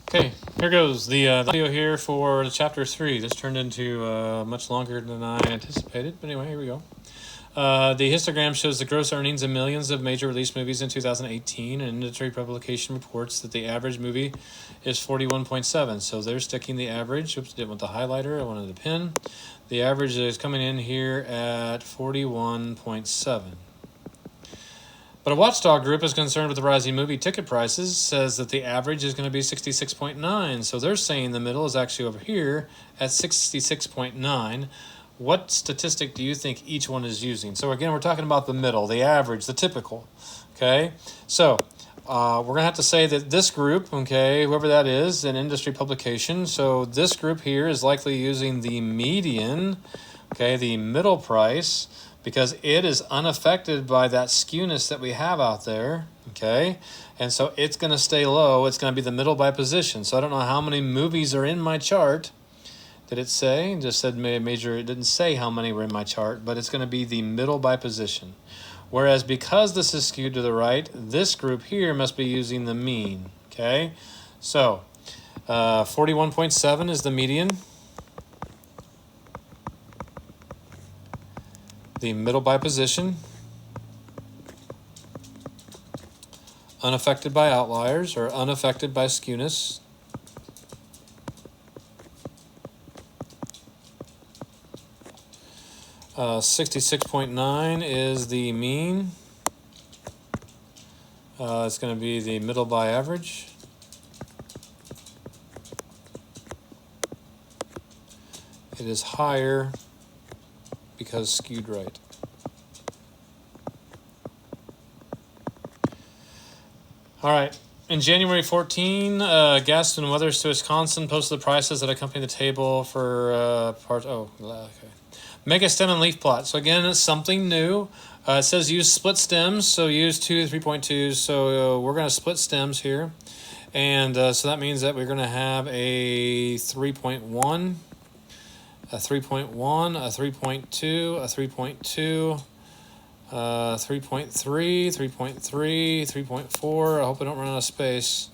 Okay, here goes the video here for chapter 3. This turned into much longer than I anticipated, but anyway, here we go. The histogram shows the gross earnings in millions of major release movies in 2018, and industry publication reports that the average movie is 41.7. So they're sticking the average. Oops, didn't want the highlighter, I wanted the pen. The average is coming in here at 41.7. But a watchdog group is concerned with the rising movie ticket prices, says that the average is going to be 66.9. So they're saying the middle is actually over here at 66.9. What statistic do you think each one is using? So again, we're talking about the middle, the average, the typical. Okay, so we're going to have to say that this group, okay, whoever that is, an industry publication, so this group here is likely using the median, okay, the middle price, because it is unaffected by that skewness that we have out there, okay? And so it's going to stay low. It's going to be the middle by position. So I don't know how many movies are in my chart. Did it say? It just said major. It didn't say how many were in my chart, but it's going to be the middle by position. Whereas because this is skewed to the right, this group here must be using the mean, okay? So 41.7 is the median. The middle by position, unaffected by outliers or unaffected by skewness. Uh, 66.9 is the mean. It's going to be the middle by average. It is higher because skewed right. All right. In January 14, Gaston Weathers to Wisconsin posted the prices that accompany the table for parts. Oh, okay. Mega stem and leaf plot. So again, it's something new. It says use split stems, so use 2 3.2s. So we're going to split stems here. And so that means that we're going to have a 3.1. A 3.1, a 3.2, a 3.2, 3.3, 3.3, 3.4. I hope I don't run out of space.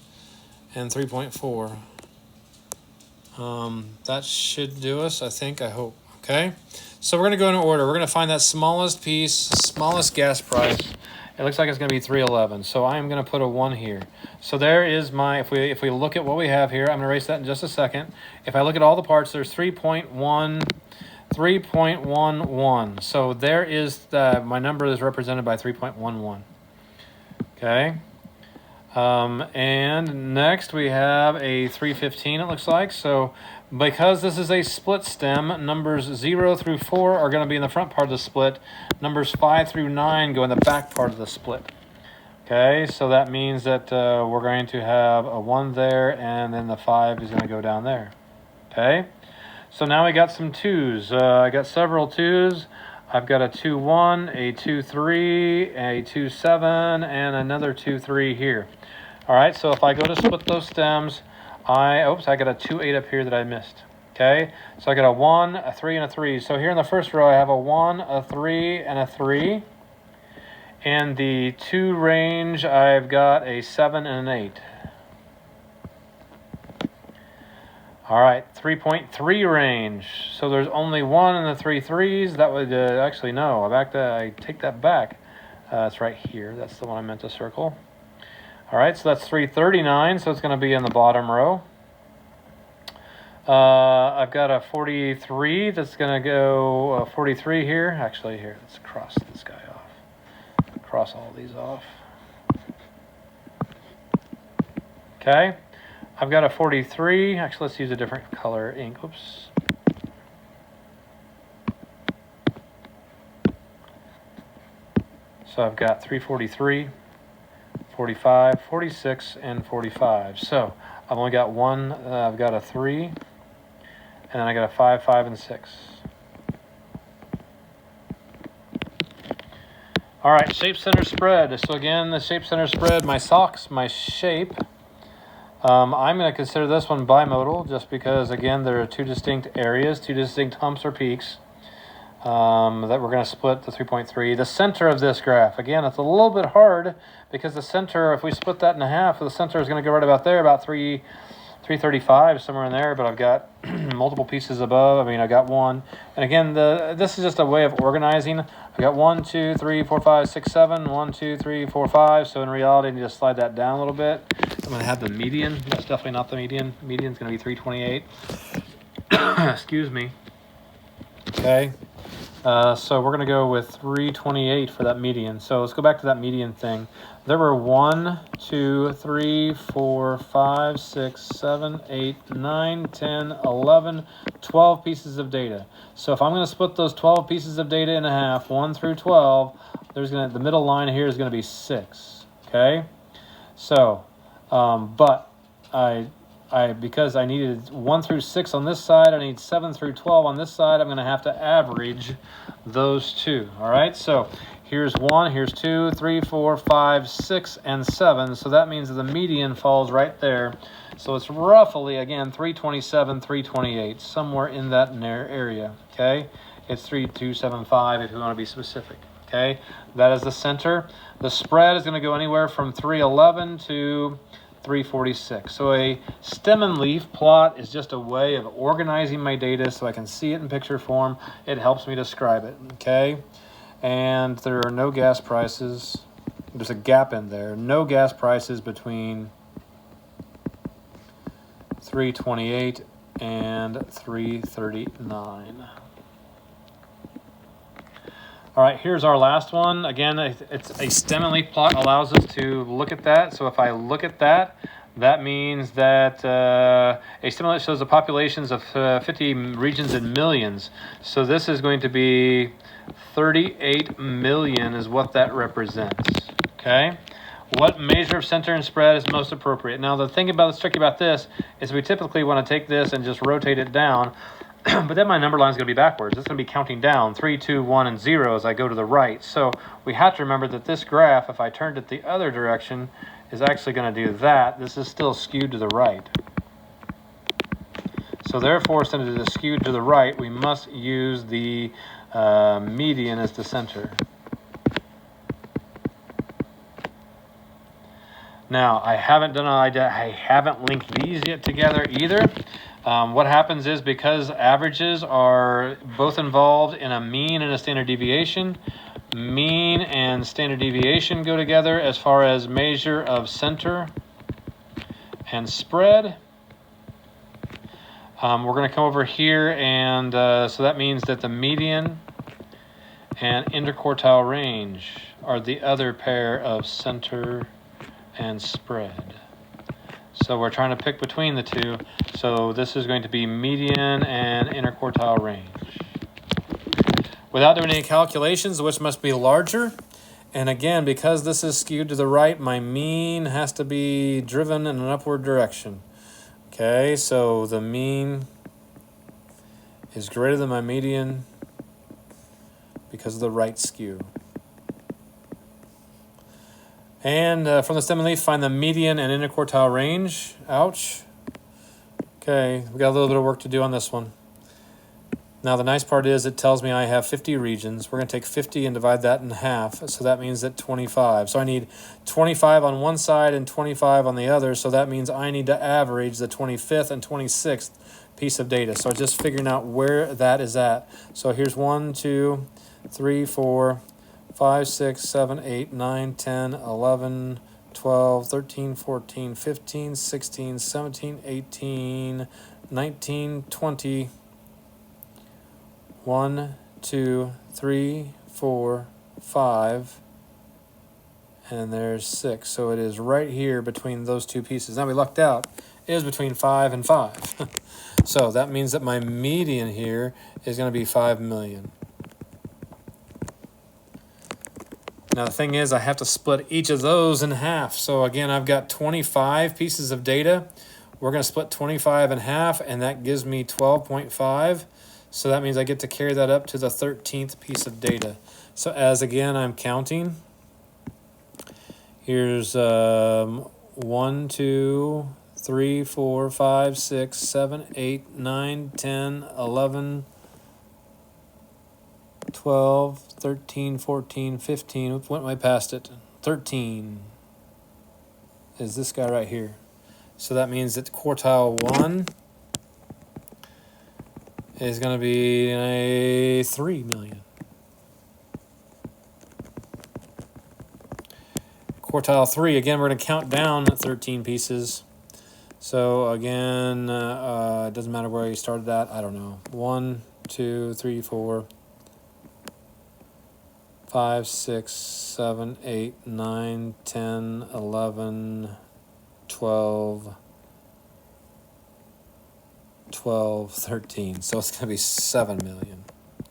And 3.4. That should do us, I think, I hope. Okay? So we're going to go in order. We're going to find that smallest piece, smallest gas price. It looks like it's going to be 311. So I am going to put a 1 here. So there is my, if we look at what we have here, I'm going to erase that in just a second. If I look at all the parts, there's 3.11. So there is my number is represented by 3.11. Okay. And next we have a 315, it looks like. So because this is a split stem, numbers 0 through 4 are going to be in the front part of the split. Numbers 5 through 9 go in the back part of the split. Okay, so that means that we're going to have a 1 there, and then the 5 is going to go down there. Okay, so now we got some 2s. I got several 2s. I've got a 2-1, a 2-3, a 2-7, and another 2-3 here. All right, so if I go to split those stems, I got a 2-8 up here that I missed. Okay, so I got a 1, a 3, and a 3. So here in the first row, I have a 1, a 3, and a 3. And the 2 range, I've got a 7 and an 8. All right, 3.3 range. So there's only 1 in the 3 threes. That would actually no. I take that back. It's right here. That's the one I meant to circle. All right, so that's 339. So it's going to be in the bottom row. I've got a 43 that's going to go 43 here. Actually, here, let's cross this guy off. Cross all these off. Okay. I've got a 43. Actually, let's use a different color ink. Oops. So I've got 343, 45, 46, and 45. So I've only got 1. I've got a 3. And then I got a 5, 5, and 6. All right, shape center spread. So again, the shape center spread, my socks, my shape. I'm going to consider this one bimodal just because, again, there are 2 distinct areas, 2 distinct humps or peaks that we're going to split the 3.3. The center of this graph, again, it's a little bit hard because the center, if we split that in half, the center is going to go right about there, about 3, 335, somewhere in there, but I've got multiple pieces above. I mean, I got one. And again, this is just a way of organizing. I got 1, 2, 3, 4, 5, 6, 7. 1, 2, 3, 4, 5. So in reality, I need to slide that down a little bit. I'm going to have the median. That's definitely not the median. Median's going to be 328. Excuse me. Okay. So we're going to go with 328 for that median. So let's go back to that median thing. There were 1, 2, 3, 4, 5, 6, 7, 8, 9, 10, 11, 12 pieces of data. So if I'm going to split those 12 pieces of data in half, 1 through 12, the middle line here is going to be 6. Okay. So, but because I needed 1 through 6 on this side, I need 7 through 12 on this side. I'm going to have to average those two. All right, so here's 1, here's 2, 3, 4, 5, 6, and 7. So that means that the median falls right there. So it's roughly, again, 327, 328, somewhere in that area. Okay, it's 3275 if you want to be specific. Okay, that is the center. The spread is going to go anywhere from 311 to 346. So a stem and leaf plot is just a way of organizing my data so I can see it in picture form. It helps me describe it, okay? And there are no gas prices. There's a gap in there. No gas prices between 328 and 339. All right, here's our last one. Again, it's a stem and leaf plot allows us to look at that. So if I look at that, that means that a stem and leaf shows the populations of 50 regions in millions. So this is going to be 38 million is what that represents, okay? What measure of center and spread is most appropriate? Now, the thing about that's tricky about this is we typically want to take this and just rotate it down. But then my number line is going to be backwards. It's going to be counting down 3, 2, 1, and 0 as I go to the right. So we have to remember that this graph, if I turned it the other direction, is actually going to do that. This is still skewed to the right. So therefore, since it is skewed to the right, we must use the median as the center. Now, I haven't linked these yet together either. What happens is because averages are both involved in a mean and a standard deviation, mean and standard deviation go together as far as measure of center and spread. We're going to come over here, and so that means that the median and interquartile range are the other pair of center and spread. So we're trying to pick between the two. So this is going to be median and interquartile range. Without doing any calculations, which must be larger. And again, because this is skewed to the right, my mean has to be driven in an upward direction. Okay, so the mean is greater than my median because of the right skew. And from the stem and leaf, find the median and interquartile range. Ouch. Okay, we got a little bit of work to do on this one. Now the nice part is it tells me I have 50 regions. We're going to take 50 and divide that in half. So that means that 25. So I need 25 on one side and 25 on the other. So that means I need to average the 25th and 26th piece of data. So just figuring out where that is at. So here's 1, 2, 3, 4, 5, 6, 7, 8, 9, 10, 11, 12, 13, 14, 15, 16, 17, 18, 19, 20. 1, 2, 3, 4, 5, and there's 6. So it is right here between those two pieces. Now we lucked out. It is between 5 and 5. So that means that my median here is going to be 5 million. Now the thing is, I have to split each of those in half. So again, I've got 25 pieces of data. We're going to split 25 in half, and that gives me 12.5. So that means I get to carry that up to the 13th piece of data. So as again, I'm counting. Here's 1, 2, 3, 4, 5, 6, 7, 8, 9, 10, 11, 12, 13, 14, 15. What am I past it? 13 is this guy right here. So that means that quartile 1 is going to be a 3 million. Quartile 3, again, we're going to count down 13 pieces. So again, it doesn't matter where you started at. I don't know. 1, 2, 3, 4, 5, 6, 7, 8, 9, 10, 11, 12, 13. So it's going to be 7 million.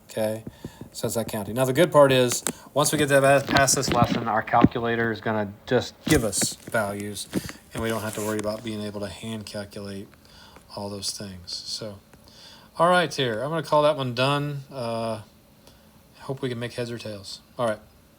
Okay? So that's that counting. Now the good part is, once we get that past this lesson, our calculator is going to just give us values, and we don't have to worry about being able to hand calculate all those things. So, all right, here. I'm going to call that one done. Hope we can make heads or tails. All right.